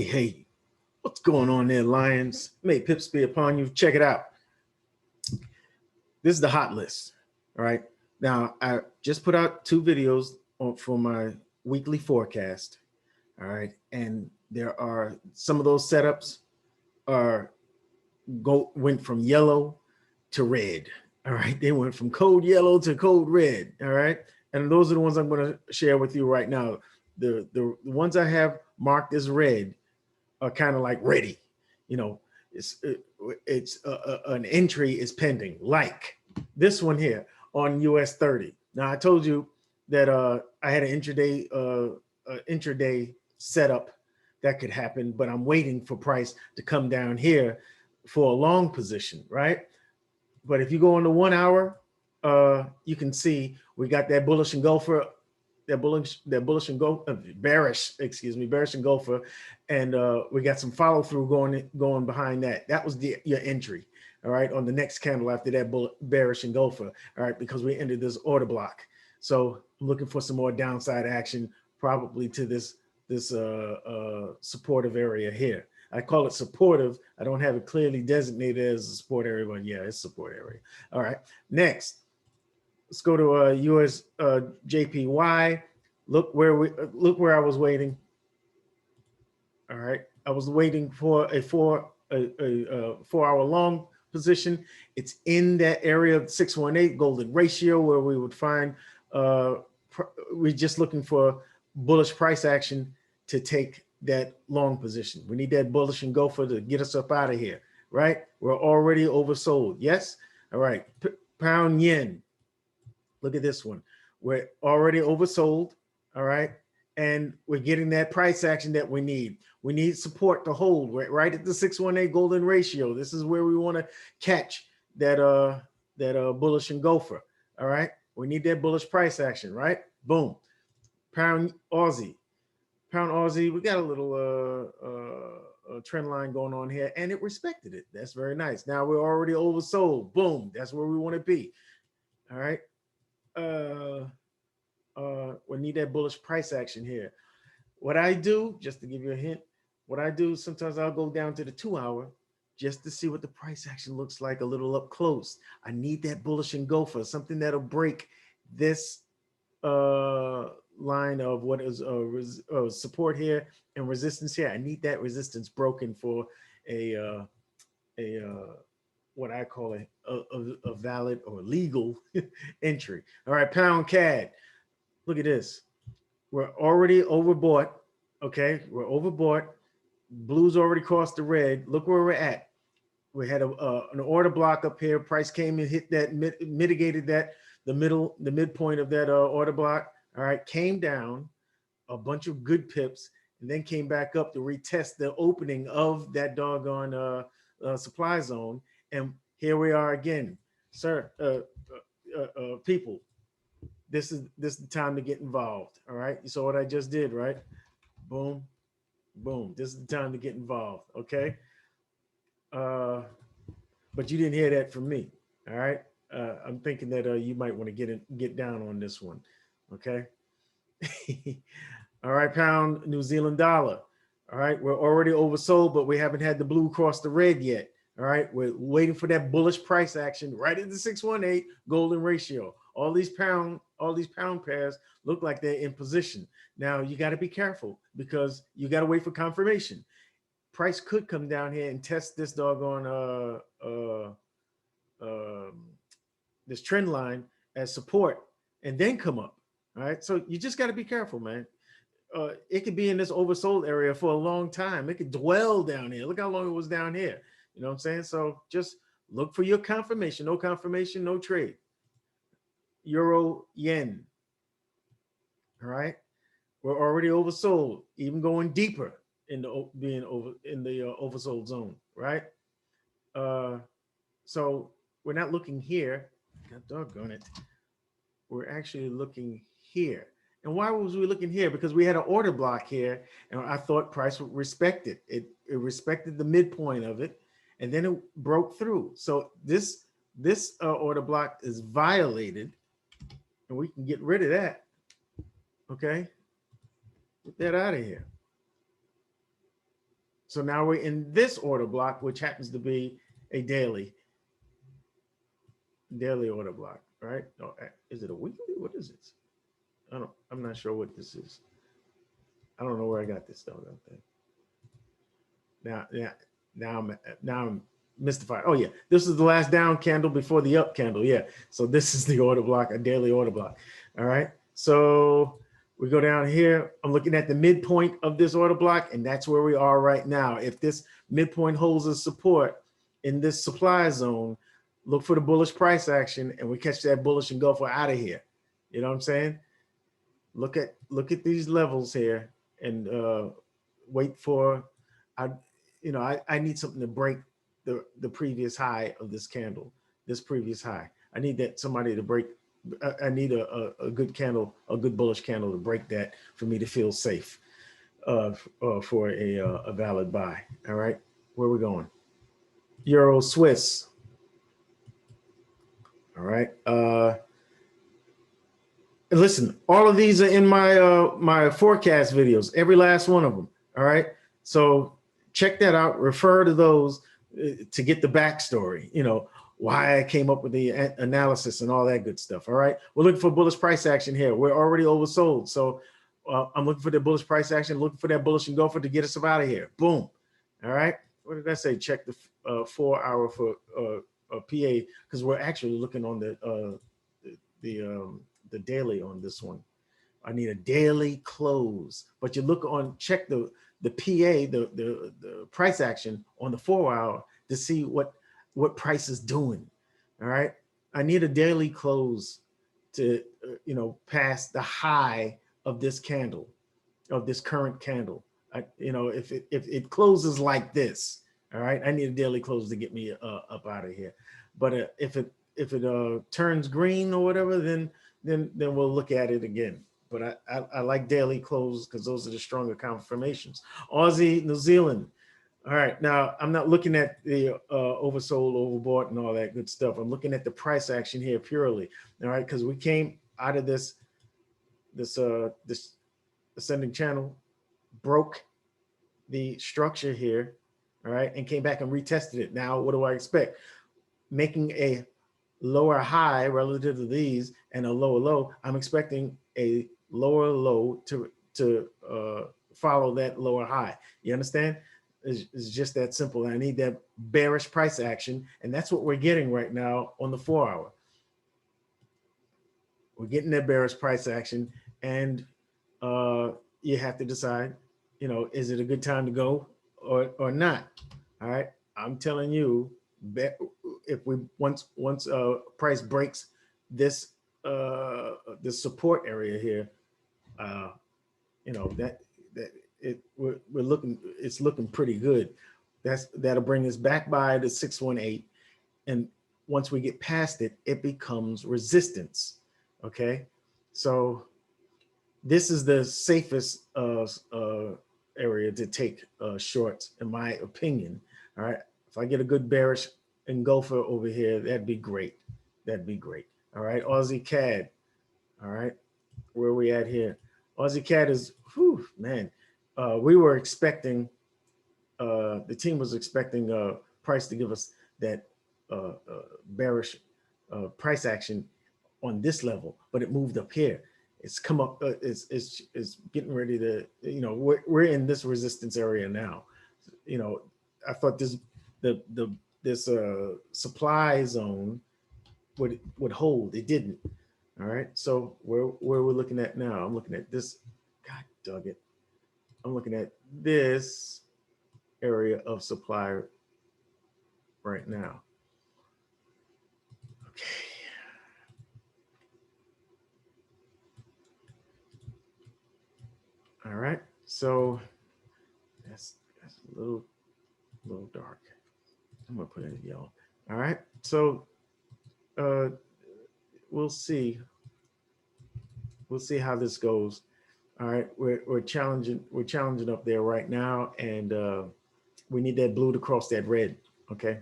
Hey, what's going on there, Lions? May pips be upon you. Check it out. This is the hot list. All right. Now, I just put out 2 videos for my weekly forecast. All right. And there are some of those setups went from yellow to red. All right. They went from code yellow to code red. All right. And those are the ones I'm going to share with you right now. The ones I have marked as red are kind of like ready. You know, it's an entry is pending, like this one here on US 30. Now I told you that I had an intraday setup that could happen, but I'm waiting for price to come down here for a long position, right? But if you go on the 1 hour, you can see we got that bullish engulfer, bearish engulfer, and we got some follow through going behind that. That was your entry, all right, on the next candle after that bearish engulfer, all right, because we entered this order block. So I'm looking for some more downside action, probably to this supportive area here. I call it supportive. I don't have it clearly designated as a support area, but yeah, it's support area. All right, next, let's go to usdjpy. Look where I was waiting. All right, I was waiting for a 4 hour long position. It's in that area of 618 golden ratio where we would find we're just looking for bullish price action to take that long position. We need that bullish engulfer to get us up out of here, right? We're already oversold. Yes. All right. Pound yen. Look at this one. We're already oversold. All right. And we're getting that price action that we need. We need support to hold. We're right at the 618 golden ratio. This is where we want to catch that bullish engulfer. All right. We need that bullish price action, right? Boom. Pound Aussie. We got a little trend line going on here, and it respected it. That's very nice. Now we're already oversold. Boom. That's where we want to be. All right. We need that bullish price action here. What I do, just to give you a hint, what I do, sometimes I'll go down to the 2 hour just to see what the price action looks like a little up close. I need that bullish engulfer, something that'll break this line of what is support here and resistance here. I need that resistance broken for a what I call a valid or legal entry. All right, pound CAD. Look at this. We're already overbought. Okay, we're overbought. Blue's already crossed the red. Look where we're at. We had an order block up here. Price came and hit that, mitigated that, the midpoint of that order block. All right, came down a bunch of good pips and then came back up to retest the opening of that doggone supply zone. And here we are again, sir. People, this is the time to get involved. All right, you saw what I just did, right? Boom, boom. This is the time to get involved. Okay. But you didn't hear that from me. All right. I'm thinking that you might want to get down on this one. Okay. All right. Pound New Zealand dollar. All right. We're already oversold, but we haven't had the blue cross the red yet. All right. We're waiting for that bullish price action right at the 618 golden ratio. All these pound pairs look like they're in position. Now you got to be careful because you got to wait for confirmation. Price could come down here and test this doggone this trend line as support and then come up. All right, so you just got to be careful, man. It could be in this oversold area for a long time. It could dwell down here. Look how long it was down here. You know what I'm saying? So just look for your confirmation. No confirmation, no trade. Euro yen. All right, we're already oversold, even going deeper in the oversold zone, right? So we're not looking here. God doggone it. We're actually looking here. And why was we looking here? Because we had an order block here, and I thought price would respect it. It respected the midpoint of it, and then it broke through. So this order block is violated, and we can get rid of that. Okay, get that out of here. So now we're in this order block, which happens to be a daily order block, right? Oh, is it a weekly? What is it? I'm not sure what this is. I don't know where I got this though. Now I'm mystified. Oh yeah, this is the last down candle before the up candle. Yeah, so this is the order block, a daily order block. All right, so we go down here. I'm looking at the midpoint of this order block, and that's where we are right now. If this midpoint holds a support in this supply zone, look for the bullish price action, and we catch that bullish and go for out of here. You know what I'm saying? Look at these levels here, and wait for. I need something to break the previous high of this candle. This previous high. I need somebody to break. I need a good candle, a good bullish candle to break that for me to feel safe for a valid buy. All right, where are we going? Euro Swiss. All right. And listen, all of these are in my my forecast videos, every last one of them. All right. So check that out. Refer to those to get the backstory. You know, why I came up with the analysis and all that good stuff. All right. We're looking for bullish price action here. We're already oversold. So I'm looking for the bullish price action, looking for that bullish engulfer to get us up out of here. Boom. All right. What did I say? Check the 4 hour for PA, because we're actually looking on the daily on this one. I need a daily close, but you look on, check the PA, the price action on the 4 hour to see what price is doing. All right. I need a daily close to, pass the high of this candle, of this current candle. If it closes like this, all right, I need a daily close to get me up out of here. But if it turns green or whatever, then we'll look at it again. But I like daily closes because those are the stronger confirmations. Aussie, New Zealand. All right, now I'm not looking at the oversold, overbought, and all that good stuff. I'm looking at the price action here purely. All right, because we came out of this ascending channel, broke the structure here, all right, and came back and retested it. Now, what do I expect? Making a lower high relative to these and a lower low. I'm expecting a lower low to follow that lower high. You understand? It's just that simple. I need that bearish price action, and that's what we're getting right now on the 4 hour. We're getting that bearish price action, and you have to decide, is it a good time to go or not? All right, I'm telling you, if we once price breaks this this support area here, it's looking pretty good. That'll bring us back by the 618, and once we get past it, it becomes resistance. Okay, so this is the safest area to take shorts, in my opinion. All right, if I get a good bearish engulfer over here, that'd be great. That'd be great. All right, Aussie Cad. All right, where are we at here? Aussie Cad is, whew, man. We were expecting, the team was expecting price to give us that bearish price action on this level, but it moved up here. It's come up, it's getting ready to, we're in this resistance area now. I thought this supply zone would hold. It didn't. All right. So where we're looking at now, I'm looking at this. God dog it. I'm looking at this area of supply right now. Okay. All right. So that's a little dark. I'm gonna put it in yellow. All right. So we'll see how this goes. All right, we're challenging up there right now, and we need that blue to cross that red. Okay.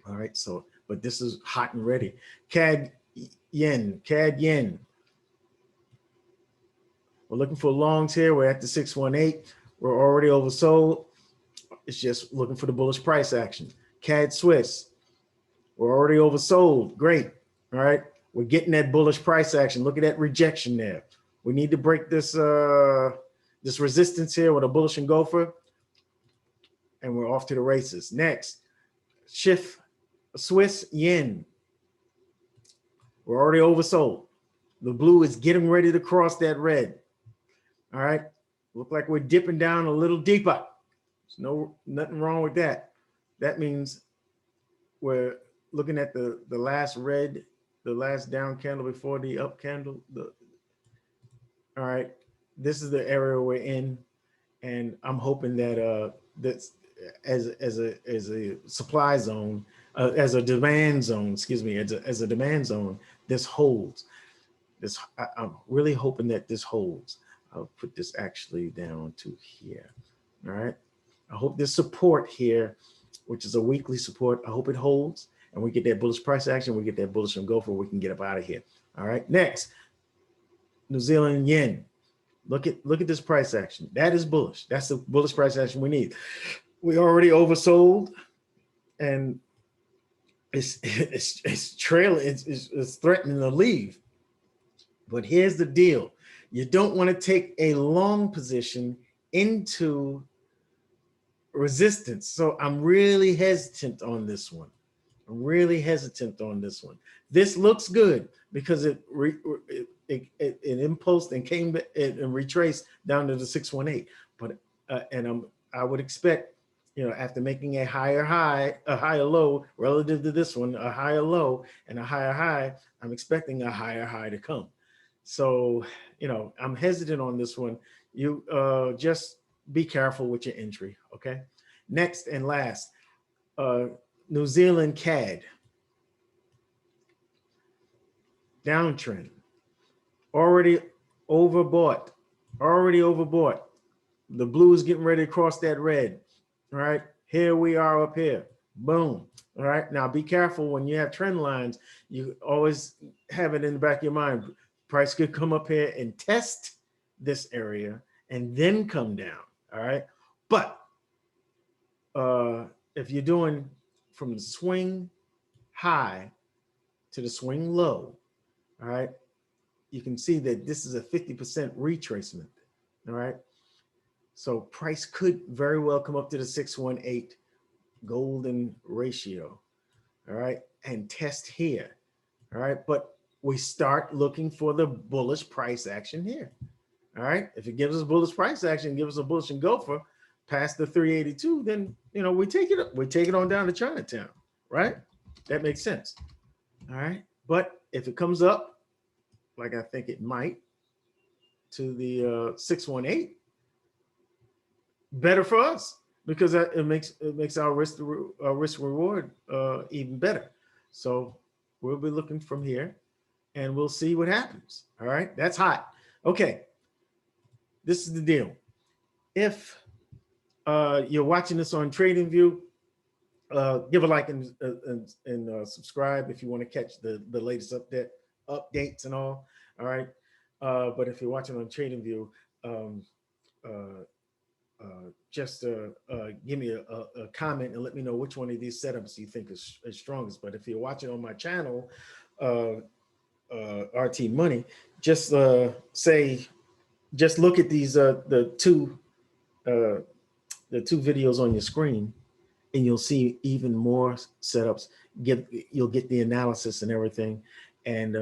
All right. So, but this is hot and ready. CAD yen. We're looking for longs here. We're at the 618. We're already oversold. it's just looking for the bullish price action. CAD Swiss, we're already oversold. Great. All right. We're getting that bullish price action. Look at that rejection there. We need to break this this resistance here with a bullish engulfer, and we're off to the races. Next, Swiss yen. We're already oversold. The blue is getting ready to cross that red. All right. Look like we're dipping down a little deeper. There's nothing wrong with that. That means we're looking at the last red, the last down candle before the up candle. All right. This is the area we're in, and I'm hoping that that's as a supply zone, as a demand zone, excuse me, as a demand zone, this holds. I'm really hoping that this holds. I'll put this actually down to here. All right. I hope this support here, which is a weekly support, I hope it holds and we get that bullish price action. We get that bullish engulfer. We can get up out of here. All right. Next, New Zealand yen. Look at this price action. That is bullish. That's the bullish price action we need. We already oversold, and it's trailing. It's threatening to leave. But here's the deal. You don't want to take a long position into resistance. So I'm really hesitant on this one. I'm really hesitant on this one. This looks good because it impulsed and came and retraced down to the 618. But I would expect, you know, after making a higher high, a higher low relative to this one, a higher low and a higher high, I'm expecting a higher high to come. So, you know, I'm hesitant on this one. You just be careful with your entry, okay? Next and last, New Zealand Cad downtrend, already overbought. The blue is getting ready to cross that red. All right, here we are up here. Boom. All right, now be careful when you have trend lines. You always have it in the back of your mind. Price could come up here and test this area and then come down. All right, but if you're doing from the swing high to the swing low, all right, you can see that this is a 50% retracement. All right, so price could very well come up to the 618 golden ratio. All right, and test here. All right, but we start looking for the bullish price action here. All right, if it gives us bullish price action, gives us a bullish engulfer past the 382, then, you know, we take it on down to Chinatown, right? That makes sense. All right, but if it comes up like I think it might to the 618, better for us, because it makes our risk reward even better. So we'll be looking from here and we'll see what happens. All right, that's hot. Okay, this is the deal. If you're watching this on TradingView, give a like and subscribe if you want to catch the latest updates and all. All right, but if you're watching on TradingView, just give me a comment and let me know which one of these setups you think is strongest. But if you're watching on my channel, RT Money, just just look at these the two videos on your screen, and you'll see even more setups. You'll get the analysis and everything. And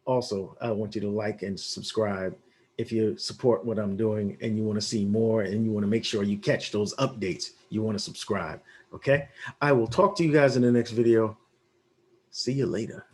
also, I want you to like and subscribe if you support what I'm doing and you want to see more and you want to make sure you catch those updates. You want to subscribe. Okay, I will talk to you guys in the next video. See you later.